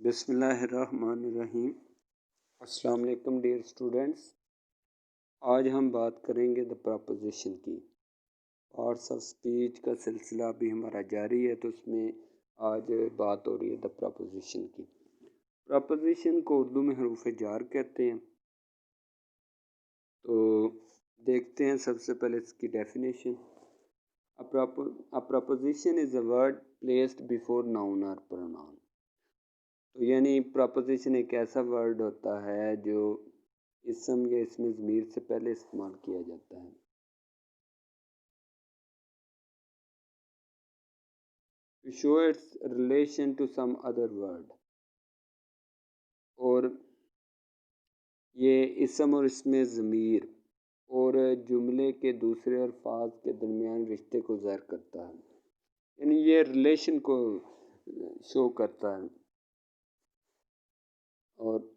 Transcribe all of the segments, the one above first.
बिस्मिल्लाहिर्रहमानिर्रहीम। अस्सलाम वालेकुम डियर स्टूडेंट्स। आज हम बात करेंगे द प्रपोजिशन की। पार्ट्स ऑफ स्पीच का सिलसिला भी हमारा जारी है, तो उसमें आज बात हो रही है द प्रपोजिशन की। प्रपोजिशन को उर्दू में हरूफ जार कहते हैं। तो देखते हैं सबसे पहले इसकी definition. A proposition is a word placed before noun or pronoun। तो यानी प्रपोजिशन एक ऐसा वर्ड होता है जो इसम या इसमें ज़मीर से पहले इस्तेमाल किया जाता है। To show its relation to some other word। और ये इसम और इसमें ज़मीर और जुमले के दूसरे अल्फाज के दरमियान रिश्ते को ज़ाहिर करता है, यानी ये रिलेशन को शो करता है। और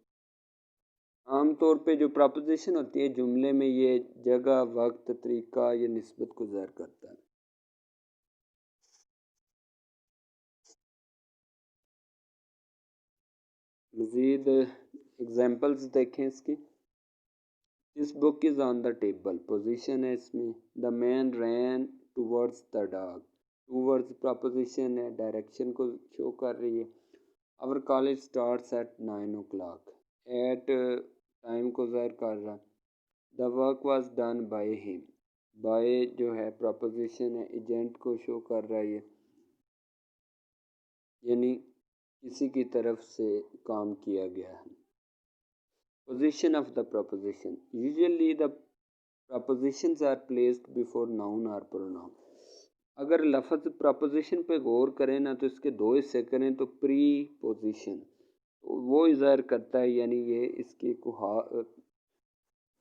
आम तौर पे जो प्रपोजिशन होती है जुमले में, ये जगह, वक्त, तरीका या निस्बत को ज़ाहिर करता है। मज़ीद एग्जाम्पल्स देखें इसकी। This book is on the table, position है इसमें। The man ran towards the dog, towards preposition है, डायरेक्शन को शो कर रही है। Our college starts at 9 o'clock, at time को ज़ाहिर कर रहा है। The work was done by him, by जो है प्रपोजिशन है, एजेंट को शो कर रहा है, यानी किसी की तरफ से काम किया गया है। Position of the proposition. Usually the propositions are placed before noun or pronoun। अगर लफ्ज़ प्रपोजिशन पे गौर करें ना, तो इसके दो हिस्से करें। तो प्री पोजिशन वो ज़ाहिर करता है, यानी ये इसके को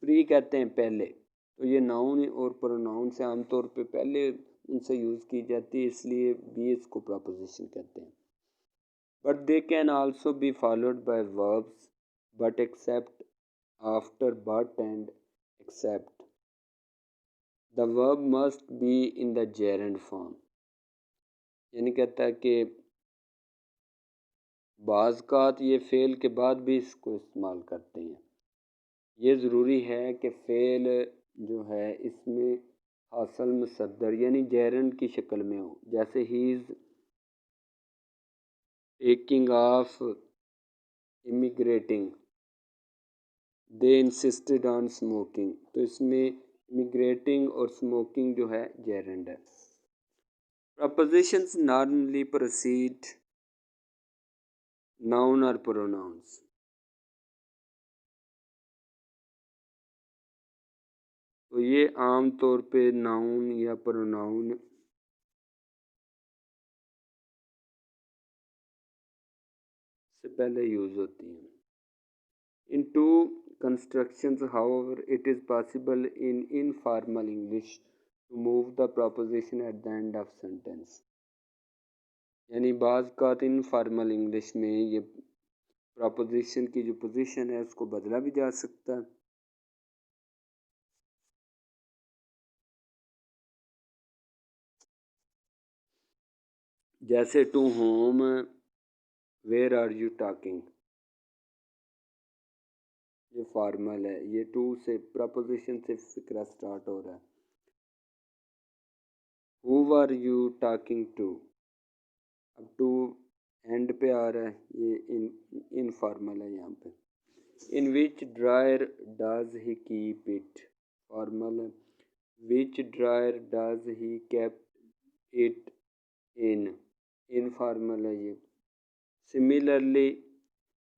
प्री कहते हैं पहले। तो ये नाउन और प्रोनाउन से आमतौर पे पहले उनसे यूज़ की जाती है, इसलिए भी इसको प्रपोजिशन कहते हैं। But they can also be followed by verbs, but except after but and except the verb must be in the gerund form। यानी कहता है कि बाज़ ये फ़ेल के बाद भी इसको इस्तेमाल करते हैं। ये ज़रूरी है कि फ़ेल जो है इसमें हासिल मुसद्दर यानी जेरंड की शक्ल में हो। जैसे he is taking of immigrating, they insisted on smoking, तो इसमें इमिग्रेटिंग और स्मोकिंग जो है जेरंड है। प्रपोजिशंस नॉर्मली प्रोसीड नाउन और प्रोनाउंस। तो ये आम तौर पे नाउन या प्रोनाउन से पहले यूज़ होती हैं। इन to constructions, however, it is possible in informal English to move the proposition at the end of sentence। यानी बाज़ का इनफॉर्मल इंग्लिश में ये प्रपोजिशन की जो पोजीशन है उसको बदला भी जा सकता है। जैसे to home where are you talking, ये फॉर्मल है, ये टू से प्रपोजिशन से फिक्रा स्टार्ट हो रहा है। Who are you talking to, अब टू एंड पे आ रहा है, ये इनफॉर्मल है यहाँ पे। In which dryer does he keep it, formal है। Which dryer does he keep it in, informal है ये। Similarly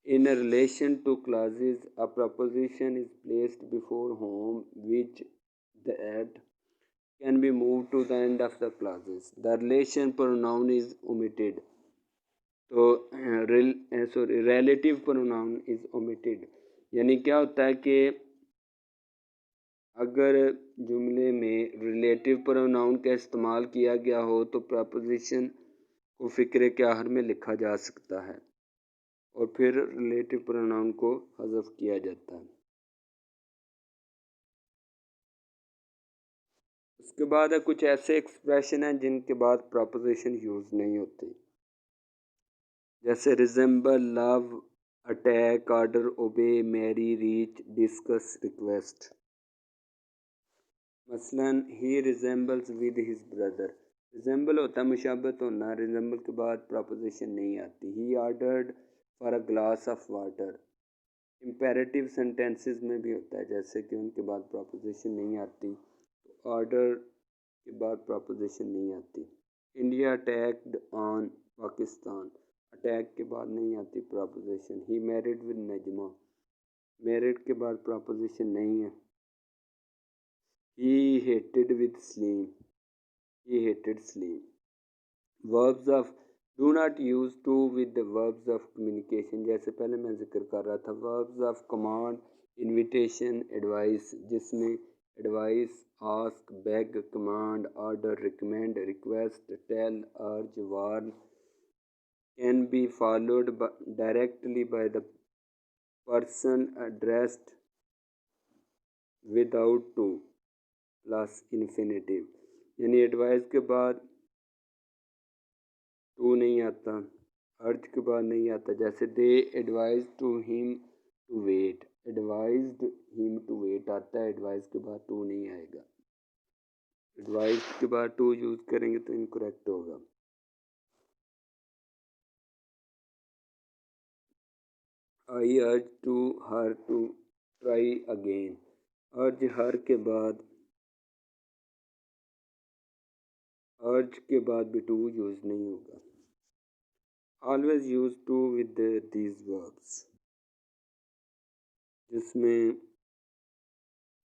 in a relation to clauses, a preposition is placed before whom which that can be moved to the end of the clauses। The relation pronoun is omitted। तो relative pronoun is omitted। यानी क्या होता है कि अगर जुमले में relative pronoun का इस्तेमाल किया गया हो तो प्रपोजिशन को फ़िक्रे के आखिर में लिखा जा सकता है और फिर रिलेटिव प्रोनाउन को हज़फ किया जाता है। उसके बाद है कुछ ऐसे एक्सप्रेशन हैं जिनके बाद प्रपोजिशन यूज़ नहीं होती। जैसे resemble, love, attack, order, obey, marry, reach, discuss, request. मसलन he resembles with his brother. Resemble होता है मुशाबत होना, रिजेंबल के बाद प्रपोजिशन नहीं आती। He ordered for a glass of water. Imperative sentences में भी होता है, जैसे कि उनके बाद प्रपोजिशन नहीं आती, तो ऑर्डर के बाद प्रपोजिशन नहीं आती। India attacked on Pakistan, attack के बाद नहीं आती preposition. He married with Najma, married के बाद प्रपोजिशन नहीं है। He hated with Salim, he hated sleep. Verbs of do not use to with the verbs of communication, जैसे पहले मैं जिक्र कर रहा था। verbs of command, invitation, advice, जिसमें advice, ask, beg, command, order, recommend, request, tell, urge, warn can be followed directly by the person addressed without to plus infinitive। यानी advice के बाद टू नहीं आता, अर्ज के बाद नहीं आता। जैसे they advise to him to wait, advised him to wait आता है, एडवाइस के बाद टू नहीं आएगा। एडवाइस के बाद टू यूज करेंगे तो इनकरेक्ट होगा। I urge to her to try again, urge her के बाद, अर्ज के बाद भी टू यूज नहीं होगा। Always use to with these verbs, जिसमें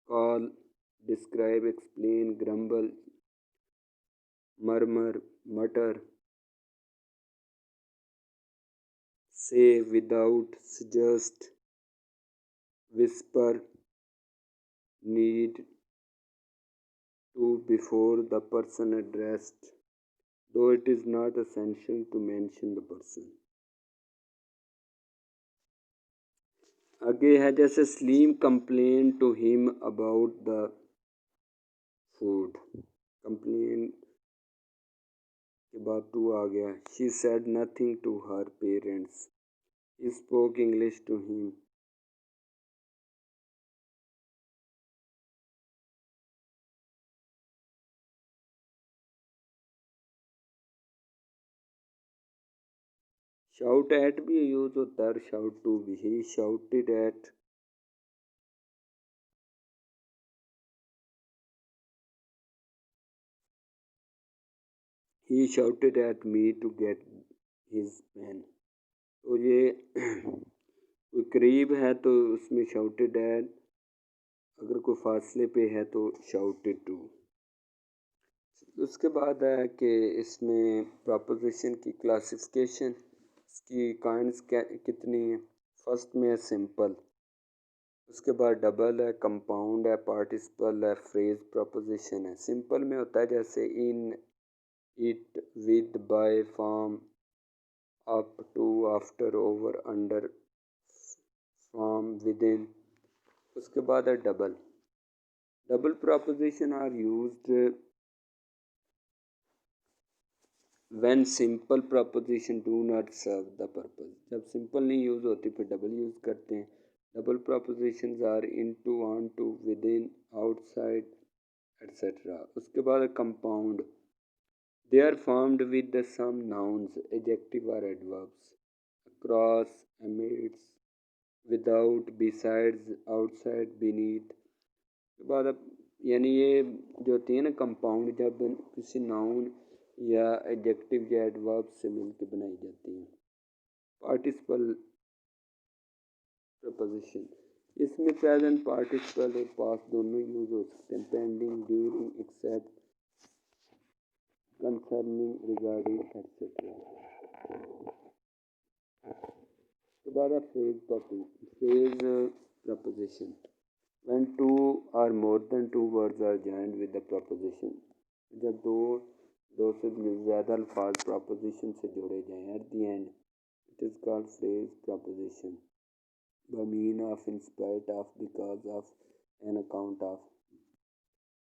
call, describe, explain, grumble, murmur, mutter, say, without, suggest, whisper, need to before the person addressed, though it is not essential to mention the person। आगे है जैसे Salim complain to him about the food, complain के बाद to आ गया। She said nothing to her parents, he spoke English to him. Shout at भी use होता है और शाउट टू भी। He shouted at, he shouted at me to get his pen. तो ये कोई करीब है तो उसमें शाउटेड एट, अगर कोई फासले पे है तो शाउटेड टू। उसके बाद है कि इसमें प्रपोजिशन की क्लासिफिकेशन, इसकी काइंड्स कितनी है। फर्स्ट में है सिंपल, उसके बाद डबल है, कंपाउंड है, पार्टिसिपल है, फ्रेज, प्रपोजिशन है। सिंपल में होता है जैसे in, it, with, by, from, up, to, after, over, under, from, within. उसके बाद है double. Double preposition are used when simple proposition do not serve the purpose। जब सिंपल नहीं यूज होती फिर डबल यूज करते हैं। Double propositions are into, on to, within, outside, etc। उसके बाद compound, they are formed with the some nouns, adjective or adverbs, across, amidst, without, besides, outside, beneath। उसके बाद यानी ये जो होती है ना कंपाउंड, जब किसी नाउन या एडजेक्टिव या एडवर्ब से मिलकर बनाई जाती हैं। पार्टिसिपल प्रपोजिशन, इसमें प्रेजेंट पार्टिसिपल और पास्ट दोनों यूज हो सकते हैं। Pending, during, except, concerning, regarding, etcetera. उसके बाद phrase preposition, when two or more than two words are joined with the proposition, जब दो से ज़्यादा अल्फाज प्रपोजिशन से जोड़े जाएं। At the end it is called phrase preposition, by mean of, in spite of, because of, an account of.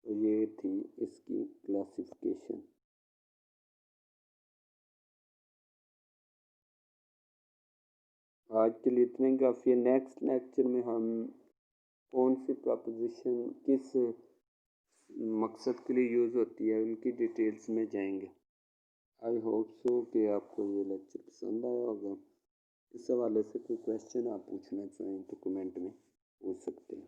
तो ये थी इसकी क्लासिफिकेशन। आज के लिए इतना ही काफ़ी है। नेक्स्ट लेक्चर में हम कौन सी प्रपोजिशन किस मकसद के लिए यूज़ होती है उनकी डिटेल्स में जाएंगे। आई होप सो कि आपको ये लेक्चर पसंद आया होगा। इस हवाले से कोई क्वेश्चन आप पूछना चाहें तो कमेंट में पूछ सकते हैं।